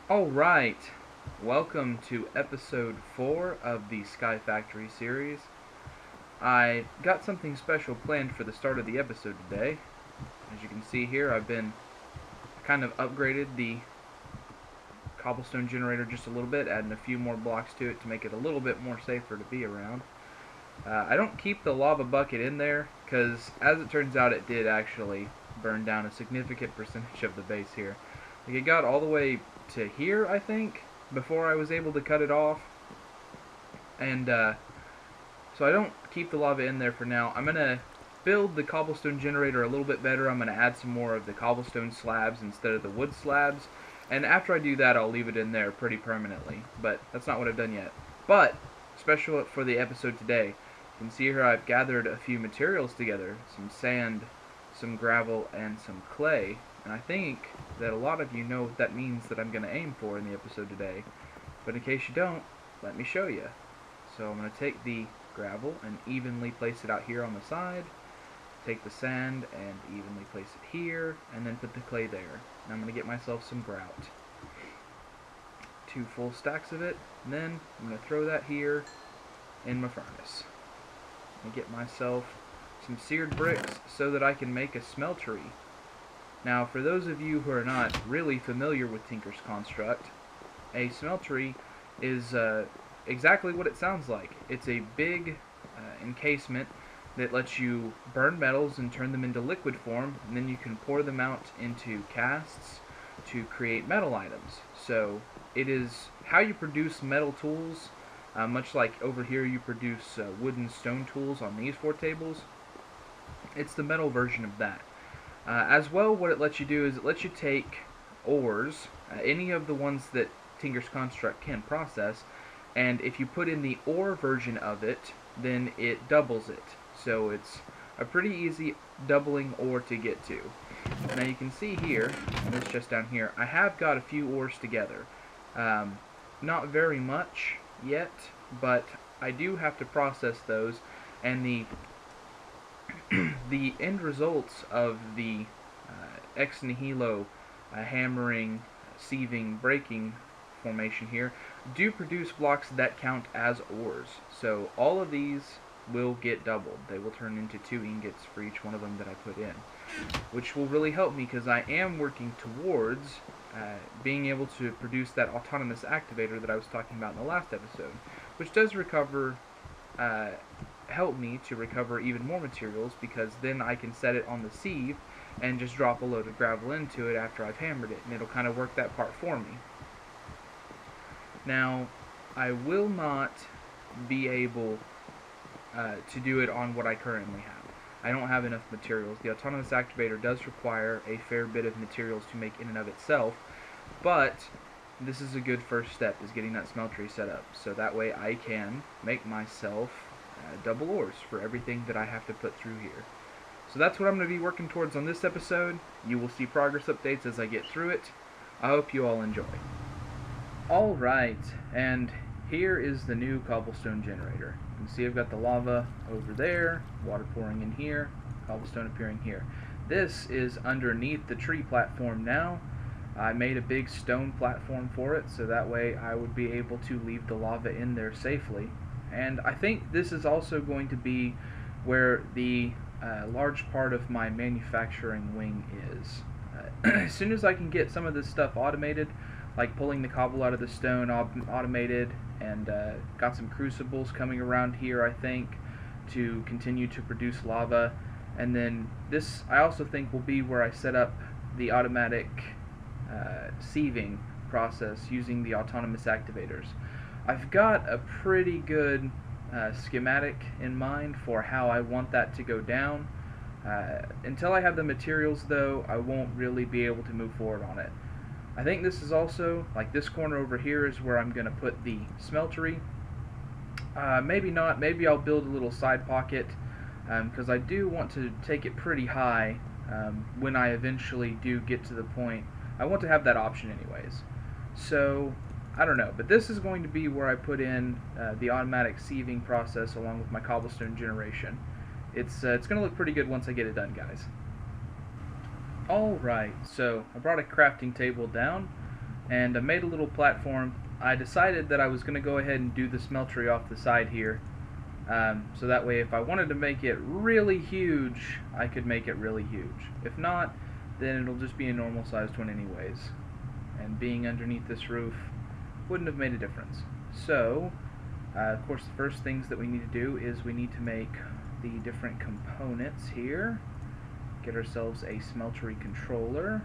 Alright, welcome to episode 4 of the Sky Factory series. I got something special planned for the start of the episode today. As you can see here, I've been kind of upgraded the cobblestone generator just a little bit, adding a few more blocks to it to make it a little bit more safer to be around. I don't keep the lava bucket in there because, as it turns out, it did actually burn down a significant percentage of the base here. Like, it got all the way to here, I think, before I was able to cut it off. And so I don't keep the lava in there for now. I'm going to build the cobblestone generator a little bit better. I'm going to add some more of the cobblestone slabs instead of the wood slabs. And after I do that, I'll leave it in there pretty permanently. But that's not what I've done yet. But, special for the episode today, you can see here I've gathered a few materials together. Some sand, some gravel, and some clay. And I think that a lot of you know what that means that I'm going to aim for in the episode today. But in case you don't, let me show you. So I'm going to take the gravel and evenly place it out here on the side. Take the sand and evenly place it here, and then put the clay there. And I'm going to get myself some grout. 2 full stacks of it, and then I'm going to throw that here in my furnace. And get myself some seared bricks so that I can make a smeltery. Now, for those of you who are not really familiar with Tinker's Construct, a smeltery is exactly what it sounds like. It's a big encasement that lets you burn metals and turn them into liquid form, and then you can pour them out into casts to create metal items. So it is how you produce metal tools, much like over here you produce wood and stone tools on these 4 tables. It's the metal version of that. As well, what it lets you do is it lets you take ores, any of the ones that Tinker's Construct can process, and if you put in the ore version of it, then it doubles it. So it's a pretty easy doubling ore to get to. Now you can see here, in this chest down here, I have got a few ores together. Not very much yet, but I do have to process those, and the end results of the ex nihilo hammering, sieving, breaking formation here do produce blocks that count as ores. So all of these will get doubled. They will turn into 2 ingots for each one of them that I put in, which will really help me because I am working towards being able to produce that autonomous activator that I was talking about in the last episode, which does help me to recover even more materials, because then I can set it on the sieve and just drop a load of gravel into it after I've hammered it, and it'll kind of work that part for me. Now, I will not be able to do it on what I currently have. I don't have enough materials. The autonomous activator does require a fair bit of materials to make in and of itself, but this is a good first step, is getting that smeltery set up, so that way I can make myself double ores for everything that I have to put through here. So that's what I'm going to be working towards on this episode. You will see progress updates as I get through it. I hope you all enjoy. Alright, and here is the new cobblestone generator. You can see I've got the lava over there, water pouring in here, cobblestone appearing here. This is underneath the tree platform now. I made a big stone platform for it, so that way I would be able to leave the lava in there safely. And I think this is also going to be where the large part of my manufacturing wing is. As soon as I can get some of this stuff automated, like pulling the cobble out of the stone automated, and got some crucibles coming around here, I think, to continue to produce lava. And then this, I also think, will be where I set up the automatic sieving process using the autonomous activators. I've got a pretty good schematic in mind for how I want that to go down. Until I have the materials, though, I won't really be able to move forward on it. I think this is also, like this corner over here, is where I'm going to put the smeltery. Maybe not. Maybe I'll build a little side pocket, because I do want to take it pretty high when I eventually do get to the point. I want to have that option anyways. So, I don't know. But this is going to be where I put in the automatic sieving process along with my cobblestone generation. It's going to look pretty good once I get it done, guys. Alright, so I brought a crafting table down. and I made a little platform. I decided that I was going to go ahead and do the smeltery off the side here, so that way if I wanted to make it really huge, I could make it really huge. If not, then it'll just be a normal sized one anyways, and being underneath this roof wouldn't have made a difference. So of course the first things that we need to do is we need to make the different components here. Get ourselves a smeltery controller,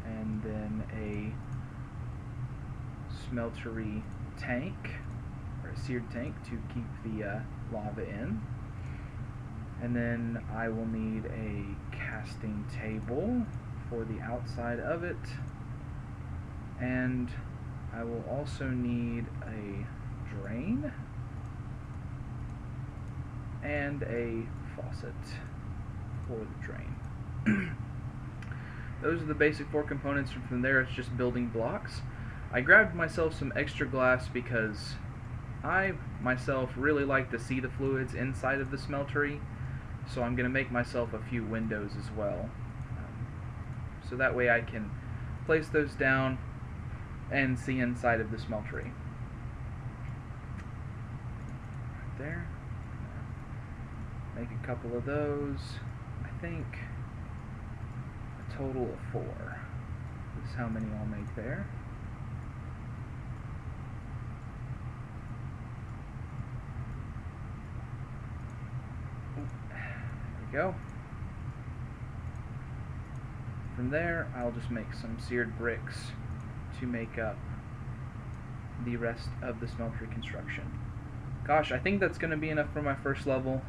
and then a smeltery tank, or a seared tank to keep the lava in. And then I will need a casting table for the outside of it, and I will also need a drain and a faucet for the drain. Those are the basic 4 components, and from there it's just building blocks. I grabbed myself some extra glass because I myself really like to see the fluids inside of the smeltery, so I'm going to make myself a few windows as well, so that way I can place those down and see inside of the smeltery. Right there. Make a couple of those. I think a total of 4 is how many I'll make there. There we go. From there, I'll just make some seared bricks to make up the rest of the smeltery construction. Gosh, I think that's going to be enough for my first level.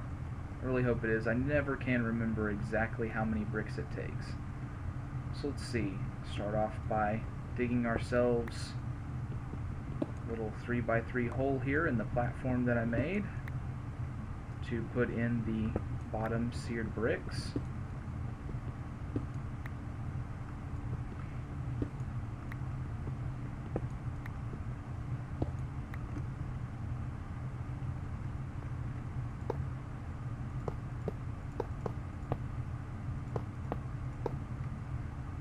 I really hope it is. I never can remember exactly how many bricks it takes. So let's see. Start off by digging ourselves a little 3x3 hole here in the platform that I made to put in the bottom seared bricks.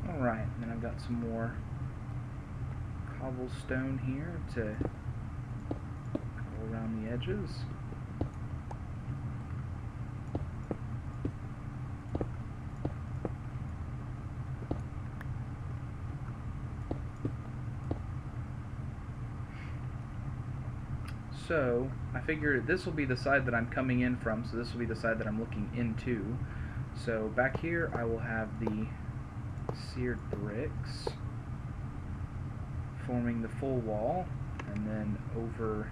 Alright, and then I've got some more cobblestone here to go around the edges. So I figure this will be the side that I'm coming in from, so this will be the side that I'm looking into. So back here I will have the seared bricks forming the full wall, and then over,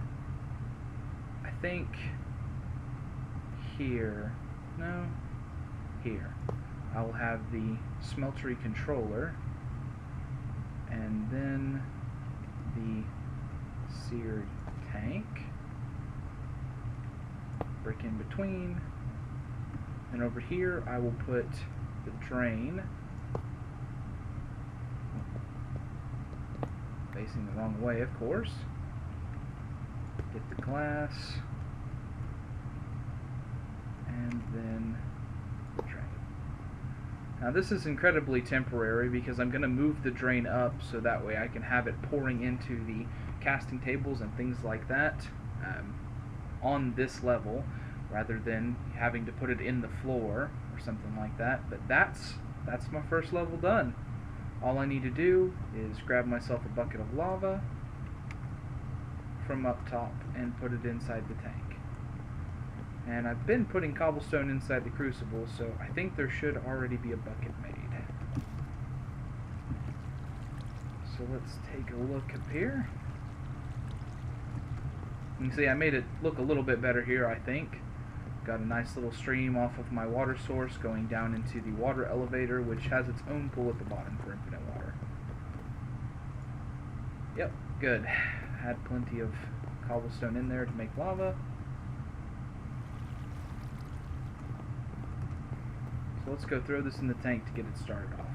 I think here, no, here, I will have the smeltery controller, and then the seared tank, brick in between, and over here I will put the drain, facing the wrong way of course, get the glass, and then the drain. Now this is incredibly temporary because I'm going to move the drain up so that way I can have it pouring into the casting tables and things like that on this level, rather than having to put it in the floor or something like that. But that's my first level done. All I need to do is grab myself a bucket of lava from up top and put it inside the tank. And I've been putting cobblestone inside the crucible, so I think there should already be a bucket made. So let's take a look up here. You can see I made it look a little bit better here, I think. Got a nice little stream off of my water source going down into the water elevator, which has its own pool at the bottom for infinite water. Yep, good. Had plenty of cobblestone in there to make lava. So let's go throw this in the tank to get it started off.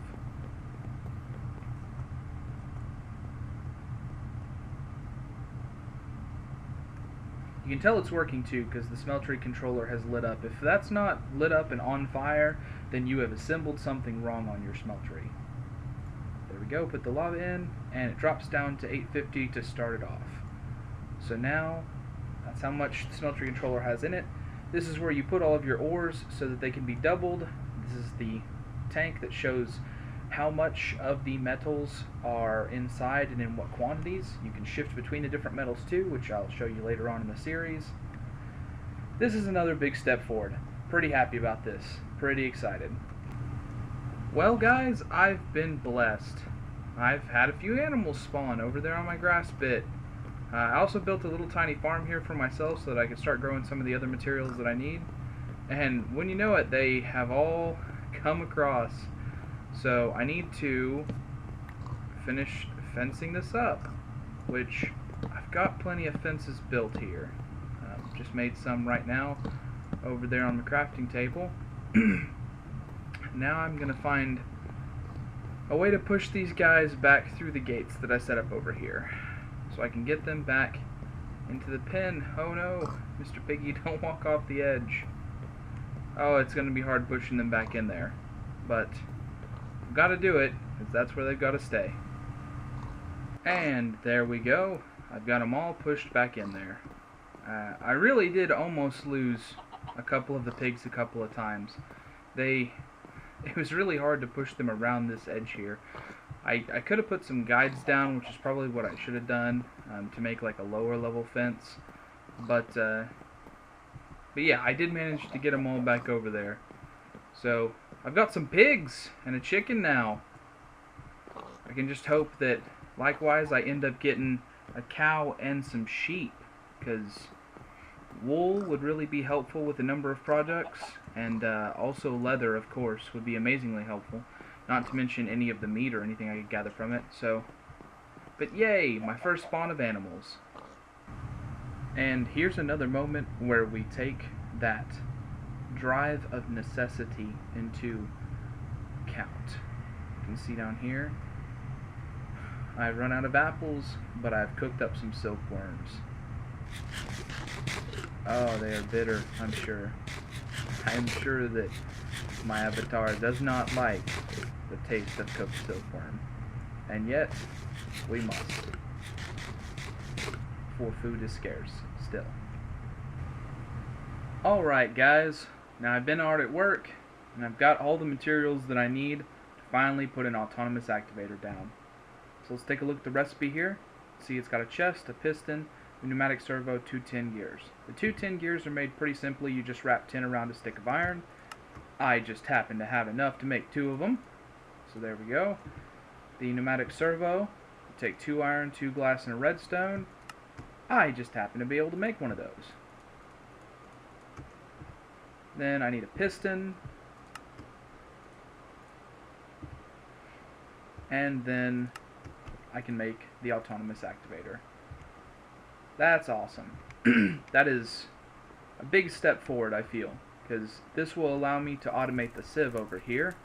You can tell it's working too because the smeltery controller has lit up. If that's not lit up and on fire, then you have assembled something wrong on your smeltery. There we go, put the lava in, and it drops down to 850 to start it off. So now, that's how much the smeltery controller has in it. This is where you put all of your ores so that they can be doubled. This is the tank that shows how much of the metals are inside and in what quantities. You can shift between the different metals too, which I'll show you later on in the series. This is another big step forward. Pretty happy about this. Pretty excited. Well guys, I've been blessed. I've had a few animals spawn over there on my grass bit. I also built a little tiny farm here for myself so that I could start growing some of the other materials that I need. And when you know it, they have all come across. So I need to finish fencing this up, which I've got plenty of fences built here. Just made some right now over there on the crafting table. Now I'm going to find a way to push these guys back through the gates that I set up over here, so I can get them back into the pen. Oh no, Mr. Piggy, don't walk off the edge. Oh, it's going to be hard pushing them back in there, but I've got to do it, because that's where they've got to stay. And there we go. I've got them all pushed back in there. I really did almost lose a couple of the pigs a couple of times. It was really hard to push them around this edge here. I could have put some guides down, which is probably what I should have done, to make like a lower level fence. But yeah, I did manage to get them all back over there. So I've got some pigs and a chicken now. I can just hope that likewise I end up getting a cow and some sheep, because wool would really be helpful with a number of projects, and also leather, of course, would be amazingly helpful, not to mention any of the meat or anything I could gather from it. So, but yay, my first spawn of animals. And here's another moment where we take that drive of necessity into account. You can see down here, I've run out of apples, but I've cooked up some silkworms. Oh, they are bitter, I'm sure. I'm sure that my avatar does not like the taste of cooked silkworm. And yet, we must. For food is scarce, still. Alright guys, now I've been hard at work, and I've got all the materials that I need to finally put an autonomous activator down. So let's take a look at the recipe here. See, it's got a chest, a piston, a pneumatic servo, 2 10 gears. The 2 10 gears are made pretty simply. You just wrap 10 around a stick of iron. I just happen to have enough to make 2 of them. So there we go. The pneumatic servo, you take 2 iron, 2 glass, and a redstone. I just happen to be able to make one of those. Then I need a piston. And then I can make the autonomous activator. That's awesome. That is a big step forward, I feel, because this will allow me to automate the sieve over here,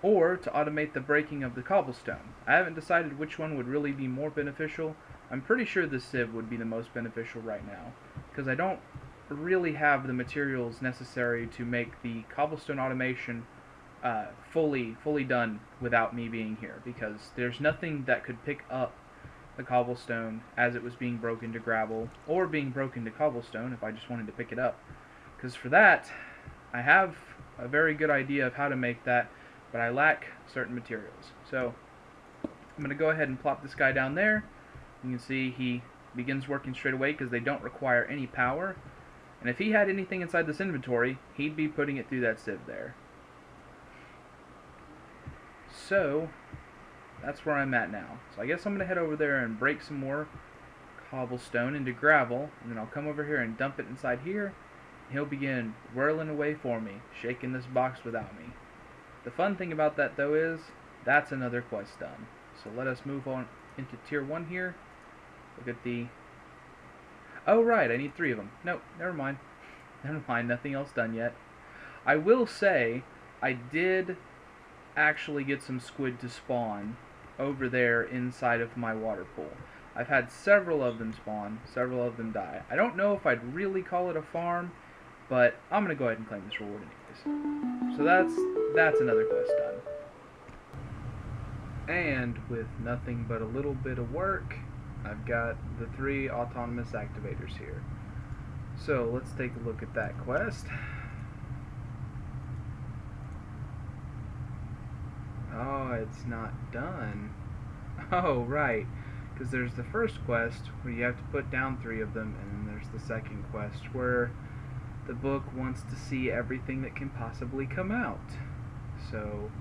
or to automate the breaking of the cobblestone. I haven't decided which one would really be more beneficial. I'm pretty sure the sieve would be the most beneficial right now, because I don't really have the materials necessary to make the cobblestone automation fully done without me being here, because there's nothing that could pick up the cobblestone as it was being broken to gravel, or being broken to cobblestone if I just wanted to pick it up. Because for that, I have a very good idea of how to make that, but I lack certain materials. So I'm going to go ahead and plop this guy down there. You can see he begins working straight away because they don't require any power. And if he had anything inside this inventory, he'd be putting it through that sieve there. So that's where I'm at now. So I guess I'm going to head over there and break some more cobblestone into gravel, and then I'll come over here and dump it inside here, and he'll begin whirling away for me, shaking this box without me. The fun thing about that, though, is that's another quest done. So let us move on into tier 1 here. Look at the... Oh, right, I need 3 of them. Nope, never mind. Never mind, nothing else done yet. I will say, I did actually get some squid to spawn over there inside of my water pool. I've had several of them spawn, several of them die. I don't know if I'd really call it a farm, but I'm going to go ahead and claim this reward anyways. So that's another quest done. And with nothing but a little bit of work, I've got the 3 autonomous activators here. So let's take a look at that quest. Oh, it's not done. Oh, right. Because there's the first quest where you have to put down 3 of them, and then there's the second quest where the book wants to see everything that can possibly come out. So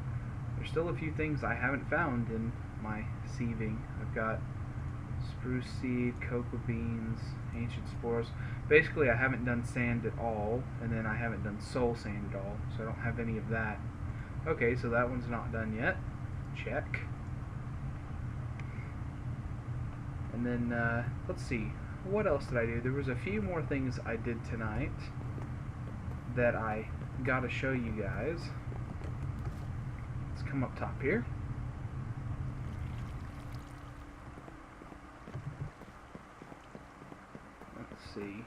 there's still a few things I haven't found in my sieving. I've got spruce seed, cocoa beans, ancient spores. Basically, I haven't done sand at all, and then I haven't done soul sand at all, so I don't have any of that. Okay, so that one's not done yet. Check. And then, let's see. What else did I do? There was a few more things I did tonight that I gotta show you guys. Let's come up top here. Let's see.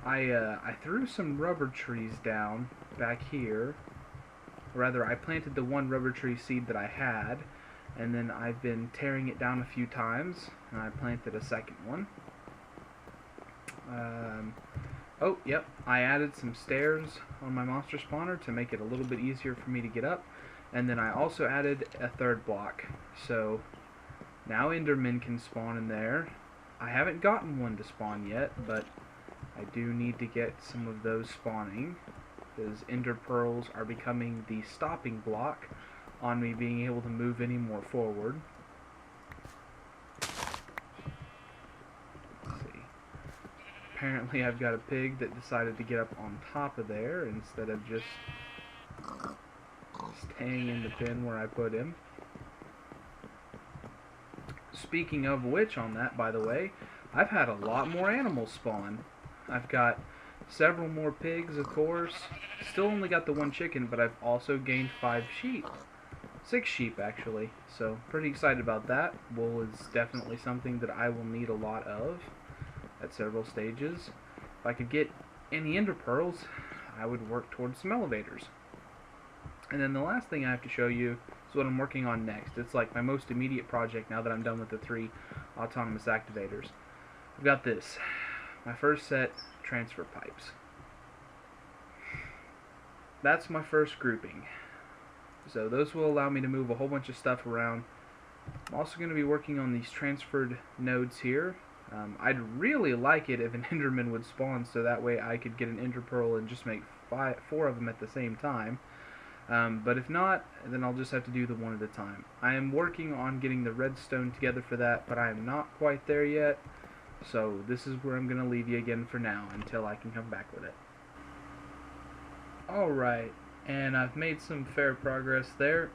I threw some rubber trees down back here. Or rather, I planted the 1 rubber tree seed that I had, and then I've been tearing it down a few times, and I planted a second one. Oh, yep, I added some stairs on my monster spawner to make it a little bit easier for me to get up, and then I also added a 3rd block. So now Endermen can spawn in there. I haven't gotten one to spawn yet, but I do need to get some of those spawning, because Ender Pearls are becoming the stopping block on me being able to move any more forward. Let's see. Apparently I've got a pig that decided to get up on top of there instead of just staying in the pen where I put him. Speaking of which, on that, by the way, I've had a lot more animals spawn. I've got several more pigs, of course. Still only got the 1 chicken, but I've also gained 5 sheep. 6 sheep, actually. So, pretty excited about that. Wool is definitely something that I will need a lot of at several stages. If I could get any ender pearls, I would work towards some elevators. And then the last thing I have to show you is what I'm working on next. It's like my most immediate project now that I'm done with the 3 autonomous activators. I've got this. My first set, transfer pipes. That's my first grouping. So those will allow me to move a whole bunch of stuff around. I'm also going to be working on these transferred nodes here. I'd really like it if an Enderman would spawn so that way I could get an Ender Pearl and just make 4 of them at the same time. But if not, then I'll just have to do the 1 at a time. I am working on getting the redstone together for that, but I am not quite there yet. So this is where I'm going to leave you again for now until I can come back with it. Alright, and I've made some fair progress there.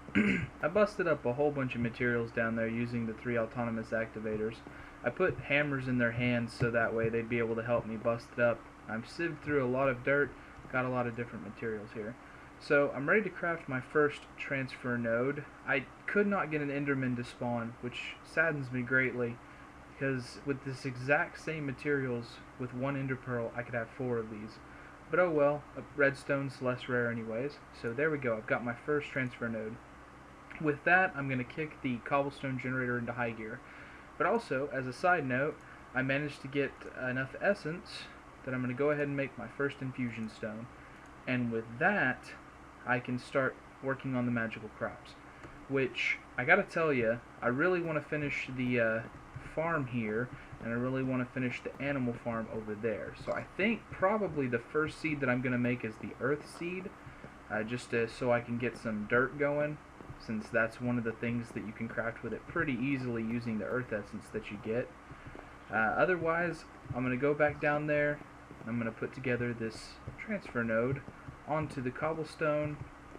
I busted up a whole bunch of materials down there using the 3 autonomous activators. I put hammers in their hands so that way they'd be able to help me bust it up. I've sieved through a lot of dirt, got a lot of different materials here. So I'm ready to craft my first transfer node. I could not get an Enderman to spawn, which saddens me greatly, because with this exact same materials, with 1 Ender Pearl, I could have 4 of these. But oh well, redstone's less rare anyways. So there we go, I've got my first transfer node. With that, I'm going to kick the cobblestone generator into high gear. But also, as a side note, I managed to get enough essence that I'm going to go ahead and make my first infusion stone. And with that, I can start working on the magical crops. Which, I gotta tell you, I really want to finish the farm here, and I really want to finish the animal farm over there. So I think probably the first seed that I'm going to make is the earth seed, just so I can get some dirt going, since that's one of the things that you can craft with it pretty easily using the earth essence that you get. Otherwise, I'm going to go back down there, and I'm going to put together this transfer node onto the cobblestone,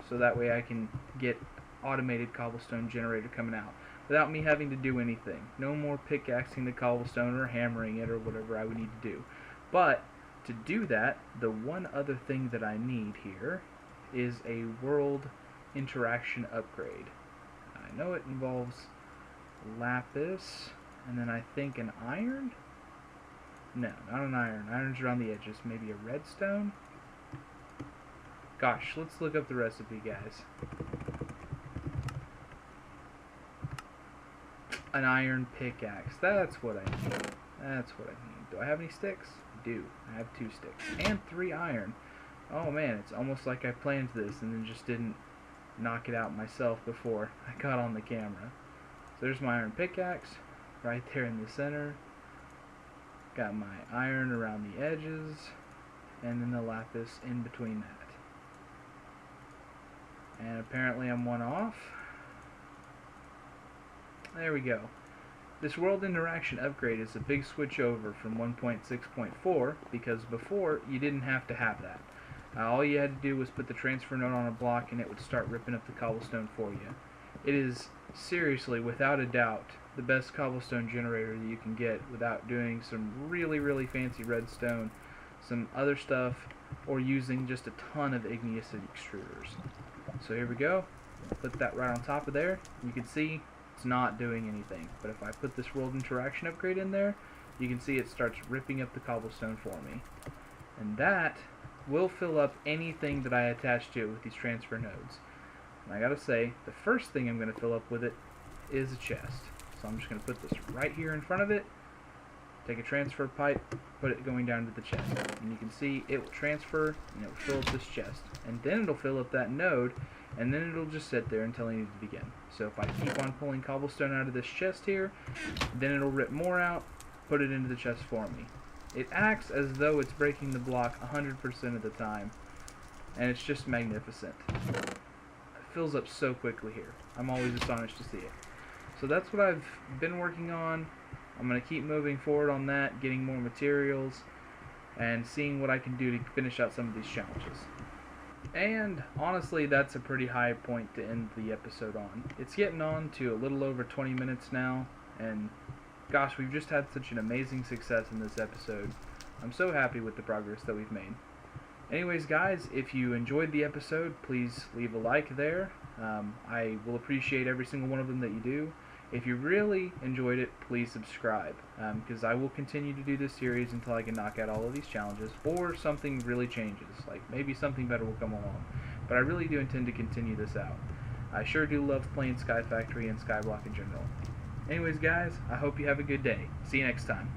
so that way I can get automated cobblestone generator coming out without me having to do anything. No more pickaxing the cobblestone or hammering it or whatever I would need to do. But to do that, the one other thing that I need here is a world interaction upgrade. I know it involves lapis and then I think an iron? No, not an iron. Iron's around the edges. Maybe a redstone? Gosh, let's look up the recipe, guys. An iron pickaxe. That's what I need. That's what I need. Do I have any sticks? I do. I have 2 sticks. And 3 iron. Oh man, it's almost like I planned this and then just didn't knock it out myself before I got on the camera. So there's my iron pickaxe right there in the center. Got my iron around the edges. And then the lapis in between that. And apparently I'm 1 off. There we go. This world interaction upgrade is a big switch over from 1.6.4 because before you didn't have to have that. All you had to do was put the transfer node on a block and it would start ripping up the cobblestone for you. It is seriously, without a doubt, the best cobblestone generator that you can get without doing some really fancy redstone, some other stuff, or using just a ton of igneous extruders. So here we go. Put that right on top of there. You can see it's not doing anything. But if I put this world interaction upgrade in there, you can see it starts ripping up the cobblestone for me. And that will fill up anything that I attach to it with these transfer nodes. And I gotta say, the first thing I'm gonna fill up with it is a chest. So I'm just gonna put this right here in front of it, take a transfer pipe, put it going down to the chest. And you can see it will transfer and it will fill up this chest. And then it'll fill up that node, and then it'll just sit there until I need to begin. So if I keep on pulling cobblestone out of this chest here, then it'll rip more out, put it into the chest for me. It acts as though it's breaking the block 100% of the time, and it's just magnificent. It fills up so quickly here. I'm always astonished to see it. So that's what I've been working on. I'm going to keep moving forward on that, getting more materials, and seeing what I can do to finish out some of these challenges. And honestly, that's a pretty high point to end the episode on. It's getting on to a little over 20 minutes now, and gosh, we've just had such an amazing success in this episode. I'm so happy with the progress that we've made. Anyways, guys, if you enjoyed the episode, please leave a like there. I will appreciate every single one of them that you do. If you really enjoyed it, please subscribe, because I will continue to do this series until I can knock out all of these challenges, or something really changes, like maybe something better will come along. But I really do intend to continue this out. I sure do love playing Sky Factory and Skyblock in general. Anyways, guys, I hope you have a good day. See you next time.